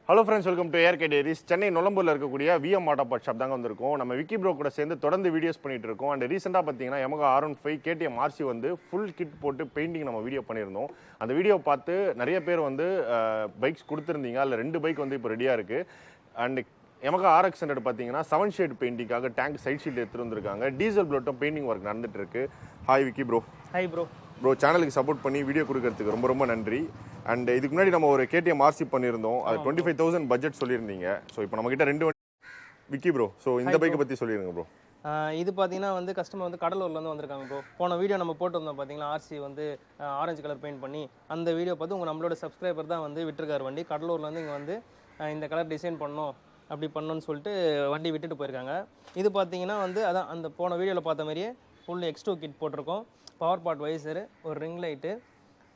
Hello friends, welcome to ARK Diaries. Chennai Nolambur இருக்கக்கூடிய VMAUTOPARTS shop தாங்க வந்திருக்கோம். நம்ம விக்கி ப்ரோ கூட சேர்ந்து தொடர்ந்து வீடியோஸ் பண்ணிட்டு இருக்கோம். அண்ட் ரீசெண்டா பாத்தீங்கன்னா YAMAHA R15 KTM RC வந்து ஃபுல் கிட் போட்டு பெயிண்டிங் நம்ம வீடியோ பண்ணியிருந்தோம். அந்த வீடியோ பார்த்து நிறைய பேர் வந்து பைக்ஸ் கொடுத்துருந்தீங்க. அதில் 2 பைக் வந்து இப்போ ரெடியாக இருக்கு. அண்ட் YAMAHA RX 100 பார்த்தீங்கன்னா 7 ஷேட் பெயிண்டிங்காக டேங்க் சைட் ஷீட் எடுத்துட்டு வந்திருக்காங்க. டீசல் ப்ளோட்டும் பெயிண்டிங் ஒர்க் நடந்துட்டு இருக்கு. Hi Vicky bro. Hi bro. Bro சேனலுக்கு சப்போர்ட் பண்ணி வீடியோ கொடுக்கறதுக்கு ரொம்ப ரொம்ப நன்றி. அண்ட் இதுக்கு முன்னாடி நம்ம ஒரு KTM RC பண்ணியிருந்தோம். அது 25,000 பட்ஜெட் சொல்லியிருந்தீங்க. ஸோ இப்போ நம்மகிட்ட 2 விக்கி ப்ரோ. ஸோ இந்த பைக்கை பற்றி சொல்லிடுங்க ப்ரோ. இது பார்த்தீங்கன்னா வந்து கஸ்டமர் வந்து கடலூர்லேருந்து வந்திருக்காங்க ப்ரோ. போன வீடியோ நம்ம போட்டிருந்தோம் பார்த்தீங்களா, RC வந்து ஆரஞ்சு கலர் பெயிண்ட் பண்ணி அந்த வீடியோ பார்த்து நம்மளோட சப்ஸ்கிரைபர் தான் வந்து விட்டுருக்காரு வண்டி. கடலூர்லேருந்து இங்கே வந்து இந்த கலர் டிசைன் பண்ணோம் அப்படி பண்ணோன்னு சொல்லிட்டு வண்டி விட்டுட்டு போயிருக்காங்க. இது பார்த்தீங்கன்னா வந்து அதான் அந்த போன வீடியோவில் பார்த்த மாதிரியே ஃபுல் X2 கிட் போட்டிருக்கோம். பவர் பார்ட் வைசரு, ஒரு ரிங் லைட்டு,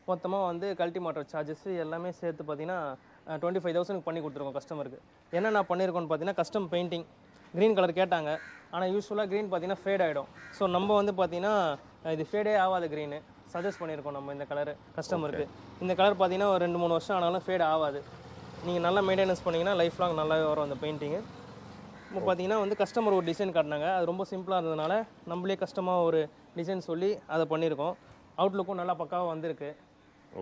மொத்தமாக வந்து கல்ட்டி மாட்டர் சார்ஜஸ் எல்லாமே சேர்த்து பார்த்தீங்கன்னா 25,000 பண்ணி கொடுத்துருக்கோம் கஸ்டமருக்கு. என்ன நான் பண்ணியிருக்கோன்னு பார்த்தீங்கன்னா கஸ்டம் பெயிண்டிங் க்ரீன் கலர் கேட்டாங்க. ஆனால் யூஸ்வலாக க்ரீன் பார்த்தீங்கன்னா ஃபேட் ஆகிடும். ஸோ நம்ம வந்து பார்த்தீங்கன்னா இது ஃபேடே ஆகாத க்ரீனு சஜஸ்ட் பண்ணியிருக்கோம் நம்ம இந்த கலரு கஸ்டமருக்கு. இந்த கலர் பார்த்தீங்கன்னா ஒரு 2-3 வருஷம் ஆனாலும் ஃபேட் ஆகாது. நீங்கள் நல்லா மெயின்டெனன்ஸ் பண்ணிங்கன்னா லைஃப் லாங் நல்லாவே வரும் அந்த பெயிண்டிங்கு. இப்போ பார்த்தீங்கன்னா வந்து கஸ்டமர் ஒரு டிசைன் காட்டினாங்க, அது ரொம்ப சிம்பிளாக இருந்ததுனால நம்மளே கஸ்டமாக ஒரு டிசைன் சொல்லி அதை பண்ணியிருக்கோம். அவுட்லுக்கும் நல்லா பக்காவாக வந்திருக்கு.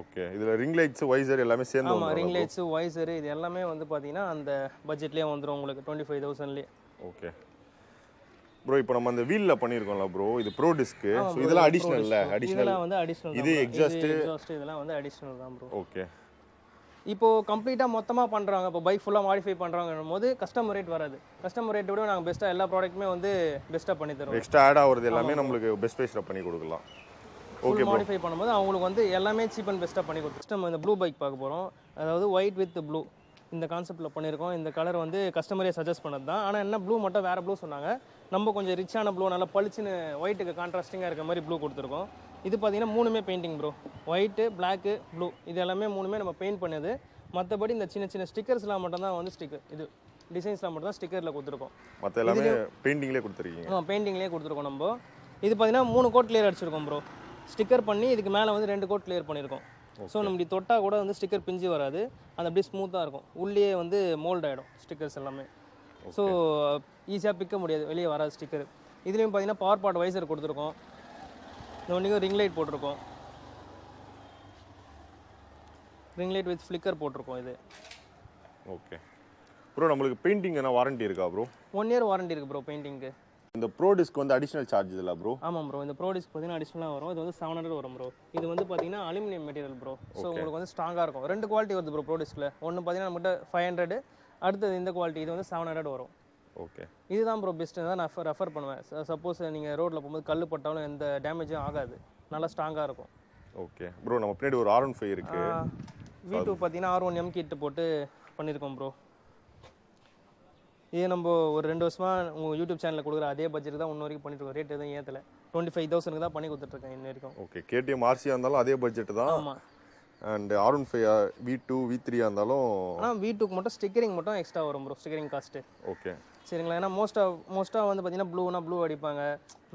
ஓகே, இதில் ரிங் லைட்ஸ் வைசர் எல்லாமே சேர்ந்து ஆமாம், ரிங் லைட்ஸு வைசரு இது எல்லாமே வந்து பார்த்தீங்கன்னா அந்த பட்ஜெட்லேயே வந்துடும் உங்களுக்கு 25,000லேயே. ஓகே ப்ரோ, இப்போ நம்ம அந்த வீலில் பண்ணியிருக்கோம்ல ப்ரோ, இது ப்ரோ டிஸ்க்கு. ஸோ இதெல்லாம் அடிஷ்னல் இல்லை? இதெல்லாம் வந்து அடிஷ்னல். இது எக்ஸாஸ்ட் இதெல்லாம் வந்து அடிஷ்னல் தான் ப்ரோ. ஓகே, இப்போது கம்ப்ளீட்டாக மொத்தமாக பண்ணுறாங்க. இப்போ பைக் ஃபுல்லாக மாடிஃபை பண்ணுறாங்கன்னும் போது கஸ்டமர் ரேட் வராது. கஸ்டமர் ரேட்டை விட நாங்கள் பெஸ்ட்டாக எல்லா ப்ராடக்ட்டுமே வந்து பெஸ்ட்டாக பண்ணி தரோம். எக்ஸ்ட்ரா ஆட் ஆகுறது எல்லாமே நம்மளுக்கு பெஸ்ட் ப்ரைஸில் பண்ணி கொடுக்கலாம். ஓகே, மாடிஃபை பண்ணும்போது அவங்களுக்கு வந்து எல்லாமே சீப் அண்ட் பெஸ்ட்டாக பண்ணி கொடுத்து நம்ம இந்த ப்ளூ பைக் பார்க்க போகிறோம். அதாவது ஒயிட் வித் ப்ளூ இந்த கான்செப்ட்டில் பண்ணியிருக்கோம். இந்த கலர் வந்து கஸ்டமரே சஜஸ்ட் பண்ணது தான். ஆனால் என்ன ப்ளூ மட்டும் வேறு ப்ளூ சொன்னாங்க. நம்ம கொஞ்சம் ரிச்சான ப்ளூ, நல்லா பளிச்சுன்னு ஒயிட்டுக்கு கான்ட்ராஸ்டிங்காக இருக்க மாதிரி ப்ளூ கொடுத்துருக்கோம். இது பார்த்தீங்கன்னா 3மே painting bro. White, black, blue இது எல்லாமே 3மே நம்ம பெயிண்ட் பண்ணது. மற்றபடி இந்த சின்ன சின்ன ஸ்டிக்கர்ஸ்லாம் மட்டும் தான் வந்து இது டிசைன்ஸ்லாம் மட்டும் தான் ஸ்டிக்கரில் கொடுத்துருக்கோம். மற்ற எல்லாமே பெயிண்டிங்லேயே கொடுத்துருக்கீங்க? பெயிண்டிங்லேயே கொடுத்துருக்கோம். நம்ம இது பார்த்தீங்கன்னா 3 கோட் கிளியர் அடிச்சிருக்கோம் ப்ரோ. ஸ்டிக்கர் பண்ணி இதுக்கு மேலே வந்து 2 கோட் கிளியர் பண்ணியிருக்கோம். ஸோ நம்ம இப்படி தொட்டால் கூட வந்து ஸ்டிக்கர் பிஞ்சு வராது, அது அப்படியே ஸ்மூத்தாக இருக்கும். உள்ளே வந்து மோல்ட் ஆகிடும் ஸ்டிக்கர்ஸ் எல்லாமே. ஸோ ஈஸியாக பிக்க முடியாது, வெளியே வராது ஸ்டிக்கர். இதுலேயும் பார்த்தீங்கன்னா பவர் பார்ட் வைசர் கொடுத்துருக்கோம். இந்த வண்டிக்கு ரிங் லைட் போட்டிருக்கோம். ரிங் லைட் வித் ஃப்ளிக்கர் போட்டிருக்கோம் இது. ஓகே ப்ரோ, நம்மளுக்கு பெயிண்டிங் என்ன வாரண்டி இருக்கா ப்ரோ? 1 இயர் வாரண்டி இருக்குது ப்ரோ பெயிண்டிங்க்கு. இந்த ப்ரோ டிஸ்க் வந்து அடிஷனல் சார்ஜ் இல்லை ப்ரோ? ஆமாம் ப்ரோ, இந்த ப்ரோ டிஸ்க் பார்த்தீங்கன்னா அடிஷனலாக வரும். இது வந்து 700 வரும் ப்ரோ. இது வந்து பார்த்தீங்கன்னா அலுமினியம் மெட்டீரியல் ப்ரோ. ஸோ உங்களுக்கு வந்து ஸ்ட்ராங்காக இருக்கும். 2 குவாலிட்டி வருது ப்ரோ டிஸ்கில். ஒன்று பார்த்தீங்கன்னா நம்மகிட்ட 500, அடுத்தது இந்த குவாலிட்டி இது வந்து 700 வரும். ஓகே, இதுதான் ப்ரோ பெஸ்ட்டு தான் நான் ரெஃபர் பண்ணுவேன். சப்போஸ் நீங்கள் ரோட்டில் போகும்போது கல் பட்டாலும் எந்த டேமேஜும் ஆகாது, நல்லா ஸ்ட்ராங்காக இருக்கும். ஓகே ப்ரோ, நம்ம பின்னாடி ஒரு R15 இருக்கு. V2 பார்த்தீங்கன்னா R1M கிட் போட்டு பண்ணியிருக்கோம் ப்ரோ. இது நம்ம ஒரு 2 வருஷமாக உங்கள் யூடியூப் சேனலில் கொடுக்குற அதே பட்ஜெட் தான் இன்ன வரைக்கும் பண்ணிட்டுருக்கோம். ரேட் எதுவும் ஏற்றலை. 25,000 தான் பண்ணி கொடுத்துட்ருக்கேன் இன்ன வரைக்கும். ஓகே, KTM RC இருந்தாலும் அதே பட்ஜெட் தான். ஆமாம். அண்ட் R15 V2 V3 இருந்தாலும் ஆனால் V2க்கு மட்டும் ஸ்டிக்கரிங் மட்டும் எக்ஸ்ட்ரா வரும் ப்ரோ, ஸ்டிக்கரிங் காஸ்ட்டு. ஓகே சரிங்களா. ஏன்னா மோஸ்ட்டாக வந்து பார்த்தீங்கன்னா ப்ளூ அடிப்பாங்க,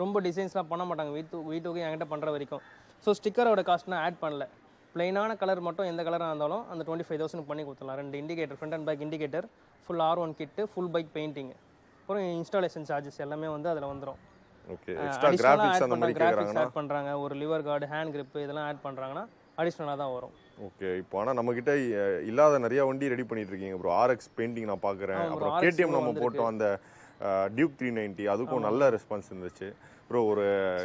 ரொம்ப டிசைன்ஸ்லாம் பண்ண மாட்டாங்க V2க்கு என்கிட்ட பண்ணுற வரைக்கும். ஸோ ஸ்டிக்கரோட காஸ்ட் நான் ஆட் பண்ணல. ப்ளைனான கலர் மட்டும் எந்த கலராக இருந்தாலும் அந்த 25,000 பண்ணி கொடுத்துடலாம். 2 indicator, front and back indicator, full R1 kit, full bike painting, அப்புறம் இன்ஸ்டாலேஷன் சார்ஜஸ் எல்லாமே வந்து அதில் வந்துடும். ஓகே, எக்ஸ்ட்ரா கிராஃபிக்ஸ் அந்த மாதிரி கேக்குறாங்கன்னா ஆட் பண்ணுறாங்க. ஒரு லிவர் கார்டு, ஹேண்ட் கிரிப் இதெல்லாம் ஆட் பண்ணுறாங்கன்னா அடிஷ்னலாக தான் வரும். ஓகே, இப்போ ஆனால் நம்மக்கிட்ட இல்லாத நிறைய வண்டி ரெடி பண்ணிட்டு இருக்கீங்க ப்ரோ. RX பெயிண்டிங் நான் பார்க்குறேன். அப்புறம் KTM நம்ம போட்டோம் அந்த டியூக் 390, அதுக்கும் நல்ல ரெஸ்பான்ஸ் இருந்துச்சு ப்ரோ.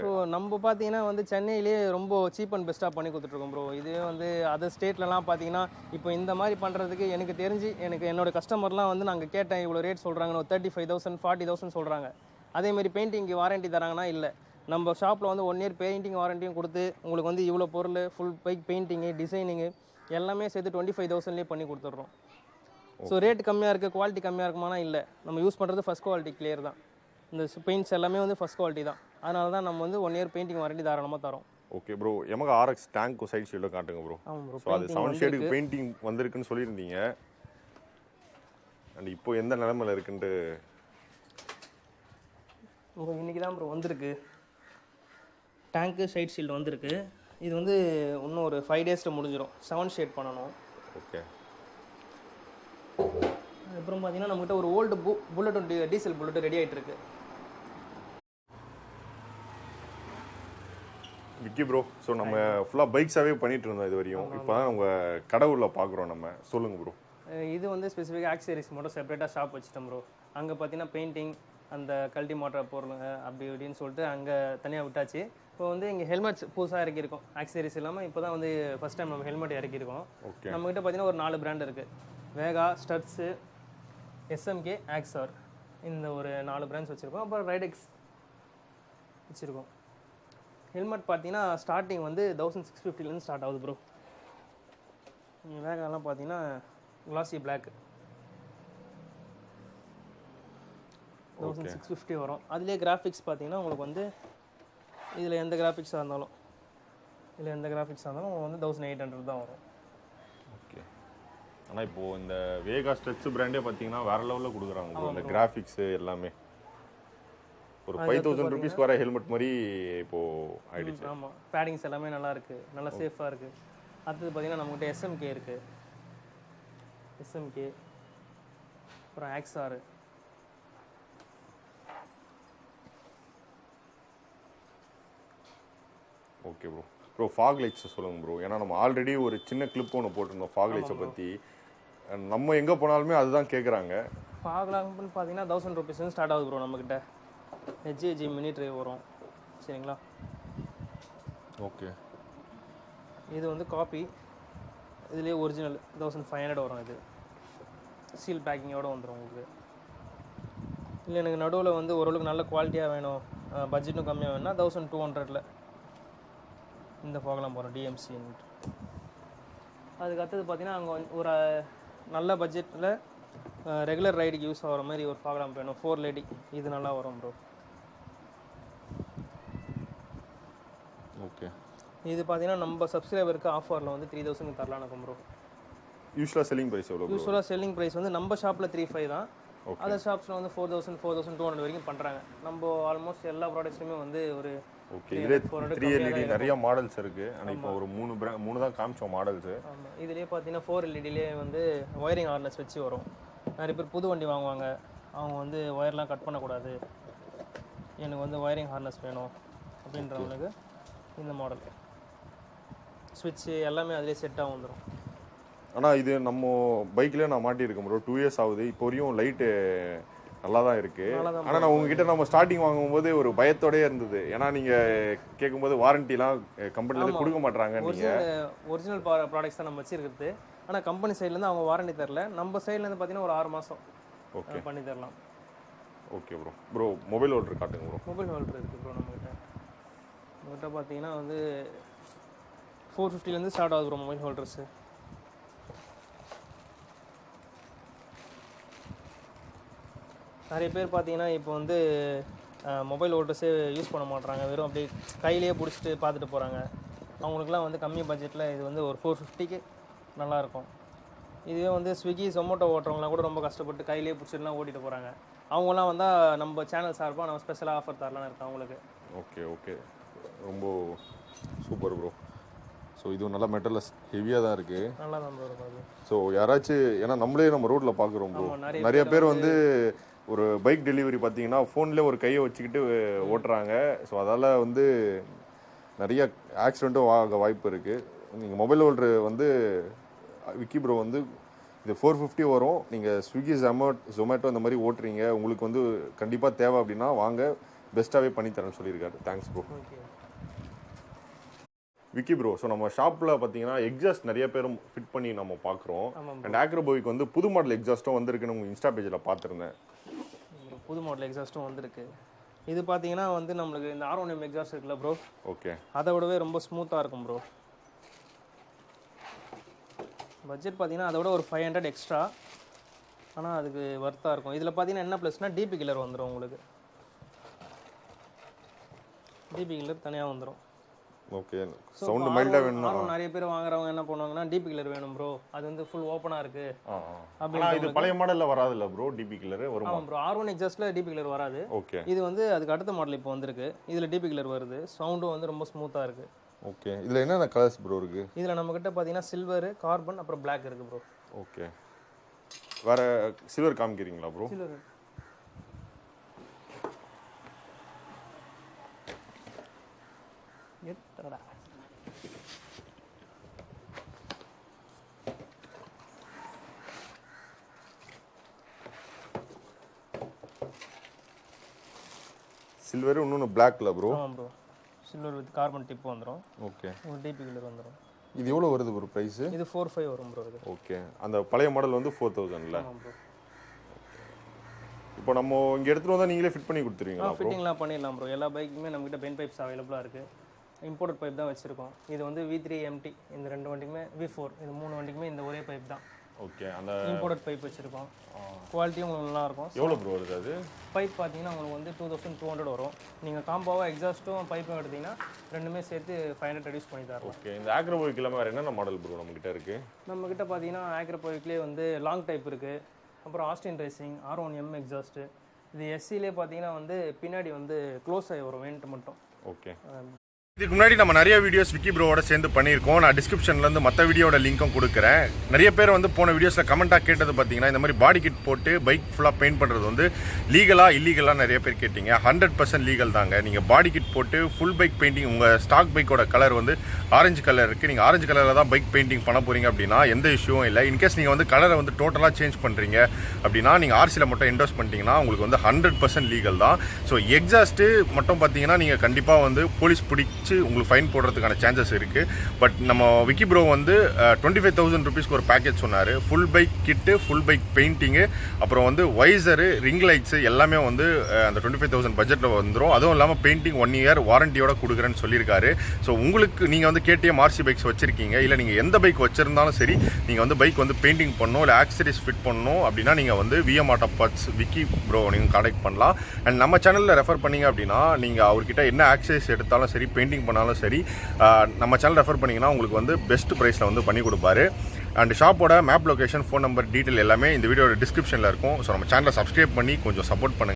ஸோ நம்ம பார்த்தீங்கன்னா வந்து சென்னையிலேயே ரொம்ப சீப் அண்ட் பெஸ்ட்டாக பண்ணி கொடுத்துட்ருக்கோம் ப்ரோ. இது வந்து அதர் ஸ்டேட்லலாம் பார்த்தீங்கன்னா இப்போ இந்த மாதிரி பண்ணுறதுக்கு எனக்கு தெரிஞ்சு என்னோட கஸ்டமர்லாம் வந்து நாங்கள் கேட்டேன் இவ்வளோ ரேட் சொல்கிறாங்கன்னு, 35,000 40,000 சொல்கிறாங்க. அதேமாதிரி பெயிண்டிங்க்கு வாரண்டி தராங்கன்னா இல்லை. நம்ம ஷாப்பில் வந்து 1 இயர் பெயிண்டிங் வாரண்டியும் கொடுத்து உங்களுக்கு வந்து இவ்வளோ பொருள் ஃபுல் பைக் பெயிண்டிங்கு, டிசைனிங்கு எல்லாமே சேர்த்து 25,000லேயே பண்ணி கொடுத்துட்றோம். ஸோ ரேட் கம்மியாக இருக்குது, குவாலிட்டி கம்மியாக இருக்குமானா இல்லை. நம்ம யூஸ் பண்ணுறது ஃபஸ்ட் குவாலிட்டி கிளியர் தான். இந்த பெயிண்ட்ஸ் எல்லாமே வந்து ஃபஸ்ட் குவாலிட்டி தான். அதனால தான் நம்ம வந்து 1 இயர் பெயிண்டிங் வாரண்டி தாராளமாக தரோம். Okay bro, YAMAHA RX tank side ஷீல்டில் காட்டுங்க ப்ரோ. ஆமாம் ப்ரோ, ஸோ அது 7 ஷேடுக்கு பெயிண்டிங் வந்திருக்குன்னு சொல்லியிருந்தீங்க. அண்ட் இப்போ எந்த நிலமையில் இருக்குன்ட்டு இன்றைக்கி தான் ப்ரோ வந்திருக்கு. டேங்க்கு சைட் ஷீல்டு வந்திருக்கு. இது வந்து இன்னும் ஒரு 5 டேஸில் முடிஞ்சிடும். 7 ஷேட் பண்ணணும். ஓகே, அதுக்கப்புறம் பார்த்தீங்கன்னா நம்மகிட்ட ஒரு ஓல்டு புல்லட்டும் டீசல் புல்லட் ரெடி ஆகிட்டு இருக்கு. விக்கி ப்ரோ, ஸோ நம்ம ஃபுல்லாக பைக்ஸாகவே பண்ணிட்டு இருந்தோம் இது வரையும். இப்போ தான் உங்கள் கடவுளில் பார்க்குறோம் நம்ம. சொல்லுங்கள் ப்ரோ. இது வந்து ஸ்பெசிஃபிக்காக ஆக்சரிஸ் மட்டும் செப்பரேட்டாக ஷாப் வச்சுட்டோம் ப்ரோ. அங்கே பார்த்தீங்கன்னா பெயிண்டிங், அந்த கல்டி மோட்டார் பொருளுங்க அப்படி இப்படின்னு சொல்லிட்டு அங்கே தனியாக விட்டாச்சு. இப்போ வந்து இங்கே ஹெல்மெட்ஸ் புதுசாக இறக்கியிருக்கோம். ஆக்சரிஸ் இல்லாமல் இப்போ தான் வந்து ஃபஸ்ட் டைம் நம்ம ஹெல்மெட் இறக்கியிருக்கோம். நம்மகிட்ட பார்த்தீங்கன்னா ஒரு 4 பிராண்ட் இருக்குது. வேகா, ஸ்டட்ஸு, எஸ்எம்கே, ஆக்ஸார், இந்த ஒரு 4 பிராண்ட்ஸ் வச்சுருக்கோம். அப்புறம் ரைடெக்ஸ் வச்சுருக்கோம். ஹெல்மெட் பார்த்தீங்கன்னா ஸ்டார்டிங் வந்து 1650 ஸ்டார்ட் ஆகுது ப்ரோ. வேகாலாம் பார்த்தீங்கன்னா கிளாசி பிளாக் 1650 வரும். அதுலேயே கிராஃபிக்ஸ் பார்த்தீங்கன்னா உங்களுக்கு வந்து இதில் எந்த கிராஃபிக்ஸாக இருந்தாலும் உங்களுக்கு வந்து 1800 தான் வரும். ஓகே. ஆனால் இப்போது இந்த வேகா ஸ்ட்ரெச் பிராண்டே பார்த்தீங்கன்னா வேறு லெவலில் கொடுக்குறாங்க. இந்த கிராஃபிக்ஸு எல்லாமே ஒரு 5000 ருபீஸ்க்கு வர ஹெல்மெட் மாதிரி இப்போது ஆயிடுச்சு. ஆமாம், பேடிங்ஸ் எல்லாமே நல்லா இருக்குது, நல்லா சேஃபாக இருக்குது. அடுத்தது பார்த்தீங்கன்னா நம்மகிட்ட எஸ்எம்கே இருக்குது. எஸ்எம்கே அப்புறம் Axor. Okay bro. Bro fog லைட்ஸை சொல்லுங்கள் ப்ரோ. ஏன்னா நம்ம ஆல்ரெடி ஒரு சின்ன கிளிப் ஒன்று போட்டிருந்தோம் ஃபாக் லைட்ஸை பற்றி. நம்ம எங்கே போனாலுமே அதுதான் கேட்குறாங்க. ஃபாக் லைட்னு பார்த்தீங்கன்னா 1000 ருபீஸ் ஸ்டார்ட் ஆகுது ப்ரோ நம்மக்கிட்ட. ஹெச்ஏஜி மினி ட்ரைவ் வரும். சரிங்களா? ஓகே. இது வந்து காப்பி, இதுலேயே ஒரிஜினல் 1500 வரும். இது சீல் பேக்கிங்கோடு வந்துடும் உங்களுக்கு. இல்லை எனக்கு நடுவில் வந்து ஓரளவுக்கு நல்ல குவாலிட்டியாக வேணும், பட்ஜெட்டும் கம்மியாக வேணும்னா 1200 இந்த ஃபாகெலாம் போகிறோம் டிஎம்சின்ட்டு. அதுக்கு அடுத்தது பார்த்தீங்கன்னா அங்கே ஒரு நல்ல பட்ஜெட்டில் ரெகுலர் ரைடுக்கு யூஸ் ஆகிற மாதிரி ஒரு ஃபாகெலாம் வேணும். 4 லேடி இது நல்லா வரும் ப்ரோ. ஓகே. இது பார்த்தீங்கன்னா நம்ம சப்ஸ்கிரைபருக்கு ஆஃபரில் வந்து 3000 தரலாம் இருக்கும் ப்ரோ. யூஸ்வலாக செல்லிங் ப்ரைஸ் எவ்வளோ? யூஸ்வலாக செல்லிங் ப்ரைஸ் வந்து நம்ம ஷாப்பில் 3500 தான். அதர் ஷாப்ஸில் வந்து 4000 4200 வரைக்கும் பண்ணுறாங்க. நம்ம ஆல்மோஸ்ட் எல்லா ப்ராடக்ட்ஸுமே வந்து ஒரு ஓகே. இதிலே 3LED நிறைய மாடல்ஸ் இருக்குது. ஆனால் இப்போ ஒரு 3 தான் காமிச்சோம் மாடல்ஸு. ஆமாம். இதுலேயே பார்த்தீங்கன்னா 4LEDலேயே வந்து ஒயரிங் ஹார்னஸ் வச்சு வரும். நிறைய பேர் புது வண்டி வாங்குவாங்க, அவங்க வந்து ஒயர்லாம் கட் பண்ணக்கூடாது, எனக்கு வந்து ஒயரிங் ஹார்னஸ் வேணும் அப்படின்றவங்களுக்கு இந்த மாடல் ஸ்விட்ச்சு எல்லாமே அதிலே செட்டாக வந்துடும். ஆனால் இது நம்ம பைக்லேயே நான் மாட்டியிருக்கேன் ப்ரோ. 2 இயர்ஸ் ஆகுது. இப்போ வரையும் லைட்டு நல்லா தான் இருக்குது. ஆனால் நான் உங்ககிட்ட நம்ம ஸ்டார்டிங் வாங்கும்போது ஒரு பயத்தோடய இருந்தது. ஏன்னா நீங்கள் கேட்கும்போது வாரண்டிலாம் கம்பெனிலேருந்து கொடுக்க மாட்டாங்க. ஒரிஜினல் ப்ராடக்ட்ஸ் தான் நம்ம வச்சிருக்கிறது. ஆனால் கம்பெனி சைட்லேருந்து அவங்க வாரண்டி தரல. நம்ம சைட்லேருந்து பார்த்தீங்கன்னா ஒரு 6 மாதம் ஓகே பண்ணி தரலாம். Okay bro. Bro mobile holder காட்டுங்க ப்ரோ. மொபைல் ஹோல்டர் இருக்குது ப்ரோ நம்மகிட்ட பார்த்தீங்கன்னா வந்து 450 ஸ்டார்ட் ஆகுது ப்ரோ மொபைல் ஹோல்டர்ஸு. நிறைய பேர் பார்த்தீங்கன்னா இப்போ வந்து மொபைல் ஹோல்டர்ஸே யூஸ் பண்ண மாட்றாங்க, வெறும் அப்படியே கையிலேயே பிடிச்சிட்டு பார்த்துட்டு போகிறாங்க. அவங்களுக்குலாம் வந்து கம்மி பட்ஜெட்டில் இது வந்து ஒரு 450க்கு நல்லாயிருக்கும். இதுவே வந்து ஸ்விக்கி ஜொமேட்டோ ஓட்டுறவங்களாம் கூட ரொம்ப கஷ்டப்பட்டு கையிலேயே பிடிச்சிட்டுலாம் ஓட்டிகிட்டு போகிறாங்க. அவங்களாம் வந்தால் நம்ம சேனல் சார்பாக நம்ம ஸ்பெஷலாக ஆஃபர் தரலான்னு இருக்கோம் அவங்களுக்கு. ஓகே ஓகே, ரொம்ப சூப்பர் ப்ரோ. ஸோ இது நல்லா மெட்டலில் ஹெவியாக தான் இருக்குது. நல்லா தான் ப்ரோ இருக்கும் அது. ஸோ யாராச்சும், ஏன்னா நம்மளே நம்ம ரோட்டில் பார்க்குறோம் ப்ரோ, நிறைய பேர் வந்து ஒரு பைக் டெலிவரி பார்த்தீங்கன்னா ஃபோன்லேயே ஒரு கையை வச்சுக்கிட்டு ஓட்டுறாங்க. ஸோ அதால் வந்து நிறைய ஆக்சிடெண்ட்டும் ஆக வாய்ப்பு இருக்குது. நீங்கள் மொபைல் ஹோல்டர் வந்து விக்கி ப்ரோ வந்து இது 450 வரும். நீங்கள் ஸ்விக்கி ஜொமேட்டோ இந்த மாதிரி ஓட்டுறீங்க, உங்களுக்கு வந்து கண்டிப்பாக தேவை அப்படின்னா வாங்க, பெஸ்ட்டாகவே பண்ணித்தரேன்னு சொல்லியிருக்காரு. Thanks bro. Vicky bro, so நம்ம ஷாப்பில் பார்த்தீங்கன்னா எக்ஸாஸ்ட் நிறைய பேரும் ஃபிட் பண்ணி நம்ம பார்க்குறோம். அண்ட் ஆக்ரோபோவிக்கு வந்து புது மாடல் எக்ஸாஸ்ட்டும் வந்திருக்குன்னு உங்கள் இன்ஸ்டா பேஜில் பார்த்துருந்தேன். புது மாடல் எக்ஸாஸ்ட்டும் வந்திருக்கு. இது பார்த்தீங்கன்னா வந்து நம்மளுக்கு இந்த R1M எக்ஸாஸ்ட் இருக்குல்ல ப்ரோ, ஓகே, அதை விடவே ரொம்ப ஸ்மூத்தாக இருக்கும் ப்ரோ. பட்ஜெட் பார்த்தீங்கன்னா அதை விட ஒரு 500 எக்ஸ்ட்ரா, ஆனால் அதுக்கு ஒர்த்தாக இருக்கும். இதில் பார்த்தீங்கன்னா என்ன ப்ளஸ்னா டிபி கில்லர் வந்துடும் உங்களுக்கு. டிபி கில்லர் தனியாக வந்துடும். ஓகே, சவுண்ட் மைல்டா வேணும்னா நிறைய பேர் வாங்குறவங்க என்ன பண்ணுவாங்கன்னா டிபி கில்லர் வேணும் ப்ரோ, அது வந்து ஃபுல் ஓப்பனா இருக்கு. அப்படினா இது பழைய மாடல்ல வராது இல்ல ப்ரோ டிபி கில்லர் வருமா? ஆமா ப்ரோ, R1 எக்ஸாஸ்ட்ல டிபி கில்லர் வராது. ஓகே, இது வந்து அதுக்கு அடுத்த மாடல் இப்போ வந்திருக்கு. இதுல டிபி கில்லர் வருது, சவுண்டும் வந்து ரொம்ப ஸ்மூத்தா இருக்கு. ஓகே, இதுல என்னென்ன கலர்ஸ் ப்ரோ இருக்கு? இதுல நம்ம கிட்ட பாத்தீங்கன்னா சில்வர், கார்பன், அப்புறம் Black இருக்கு ப்ரோ. ஓகே, வேறு சில்வர் காமிக்கிறீங்களா ப்ரோ? சில்வர் எத்தடா சில்வர் இன்னொன்று பிளாக்ல ப்ரோ? ஆமாம் ப்ரோ, சில்வர் வித் கார்பன் டிப் வந்துடும். ஓகே. ஒரு டிபி கலர் வந்துடும். இது எவ்வளோ வருது ப்ரோ ப்ரைஸ்? இது 4,500 வரும் ப்ரோ. இது ஓகே. அந்த பழைய மாடல் வந்து 4,000ல. ஆமாம் ப்ரோ. இப்போ நம்ம இங்கே எடுத்துகிட்டு வந்தால் நீங்களே ஃபிட் பண்ணி கொடுத்துருவீங்களா? ஃபிட்டிங்லாம் பண்ணிடலாம் ப்ரோ. எல்லா பைக்குமே நம்மகிட்ட பென் பைப்ஸ் அவைலபிளாக இருக்குது. இம்போர்ட் பைப் தான் வச்சுருக்கோம். இது வந்து V3 MT, இந்த 2 வண்டிக்குமே V4, இது 3 வண்டிக்குமே இந்த ஒரே பைப் தான். ஓகே. அந்த இம்போர்ட் பைப் வச்சுருக்கோம். குவாலிட்டியும் உங்களுக்கு நல்லாயிருக்கும். எவ்வளோ ப்ரோ வருது அது? பைப் பார்த்தீங்கன்னா உங்களுக்கு வந்து 2200 வரும். நீங்கள் காம்போவாக எக்ஸாஸ்ட்டும் பைப்பும் எடுத்தீங்கன்னா ரெண்டுமே சேர்த்து 500 ரெடியூஸ் பண்ணி தரோம். ஓகே. இந்த ஆக்ரோ பைக் இல்லாமல் வேறு என்னென்ன மாடல் ப்ரோ நம்மகிட்ட இருக்குது? நம்மக்கிட்ட பார்த்தீங்கன்னா ஆக்ரோ பைக்லேயே வந்து லாங் டைப் இருக்குது. அப்புறம் ஆஸ்டின் ரேசிங், R1M எக்ஸாஸ்ட்டு. இது SCலே பார்த்தீங்கன்னா வந்து பின்னாடி வந்து க்ளோஸ் ஆகி வரும் வெண்ட் மட்டும். ஓகே. இதுக்கு முன்னாடி நம்ம நிறைய வீடியோஸ் விக்கி ப்ரோவோட சேர்ந்து பண்ணியிருக்கோம். நான் டிஸ்கிரிப்ஷன்லேருந்து மற்ற வீடியோட லிங்க்கும் கொடுக்குறேன். நிறைய பேர் வந்து போன வீடியோஸில் கமெண்ட்டாக கேட்டது பார்த்தீங்கன்னா இந்த மாதிரி பாடி கிட் போட்டு பைக் ஃபுல்லாக பெயிண்ட் பண்ணுறது வந்து லீகலாக இல்லீகலாக நிறைய பேர் கேட்டிங்க. 100% லீகல் தாங்க. நீங்கள் பாடி கிட் போட்டு ஃபுல் பைக் பெயிண்டிங், உங்கள் ஸ்டாக் பைக்கோட கலர் வந்து ஆரஞ்சு கலர் இருக்குது, நீங்கள் ஆரஞ்சு கலரில் தான் பைக் பெயிண்டிங் பண்ண போகிறீங்க அப்படின்னா எந்த இஷ்யூவும் இல்லை. இன்கேஸ் நீங்கள் வந்து கலரை வந்து டோட்டலாக சேஞ்ச் பண்ணுறீங்க அப்படின்னா நீங்கள் ஆர்சியில் மட்டும் என்டோஸ் பண்ணிட்டீங்கன்னா உங்களுக்கு வந்து 100% லீகல் தான். ஸோ எக்ஸாஸ்ட்டு மட்டும் பார்த்தீங்கன்னா நீங்கள் கண்டிப்பாக வந்து போலீஸ் பிடிச்சி உங்களுக்கு ஃபைன் போடுறதுக்கான சான்சஸ் இருக்குது. பட் நம்ம விக்கி ப்ரோ வந்து 25,000 ருபீஸ்க்கு ஒரு பேக்கேஜ் சொன்னார். ஃபுல் பைக் கிட்டு, ஃபுல் பைக் பெயிண்டிங்கு, அப்புறம் வந்து வைசரு, ரிங் லைட்ஸு எல்லாமே வந்து அந்த 25,000 பட்ஜெட்டில் வந்துடும். அதுவும் இல்லாமல் பெயிண்டிங் 1 இயர் வாரண்டியோட கொடுக்குறேன்னு சொல்லியிருக்காரு. ஸோ உங்களுக்கு நீங்கள் வந்து KTM RC பைக்ஸ் வச்சுருக்கீங்க, இல்லை நீங்கள் எந்த பைக் வச்சுருந்தாலும் சரி, நீங்கள் வந்து பைக் வந்து பெயிண்டிங் பண்ணணும், இல்லை ஆக்சரிஸ் ஃபிட் பண்ணணும் அப்படின்னா நீங்கள் வந்து VMAUTOPARTS விக்கி ப்ரோ நீங்கள் கான்டாக்ட் பண்ணலாம். அண்ட் நம்ம சேனலில் ரெஃபர் பண்ணீங்க அப்படின்னா நீங்கள் அவர்கிட்ட என்ன ஆக்சரிஸ் எடுத்தாலும் சரி, பெயிண்டிங் பண்ணாலும் சரி, நம்ம சேனல் ரெஃபர் பண்ணிங்கன்னா உங்களுக்கு வந்து பெஸ்ட் ப்ரைஸில் வந்து பண்ணி கொடுப்பாரு. அண்ட் ஷாப்போட map location, phone number, detail எல்லாமே இந்த வீடியோட டிஸ்கிரிப்ஷனில் இருக்கும். ஸோ நம்ம சேனலை சப்ஸ்கிரைப் பண்ணி கொஞ்சம் சப்போர்ட் பண்ணுங்கள்.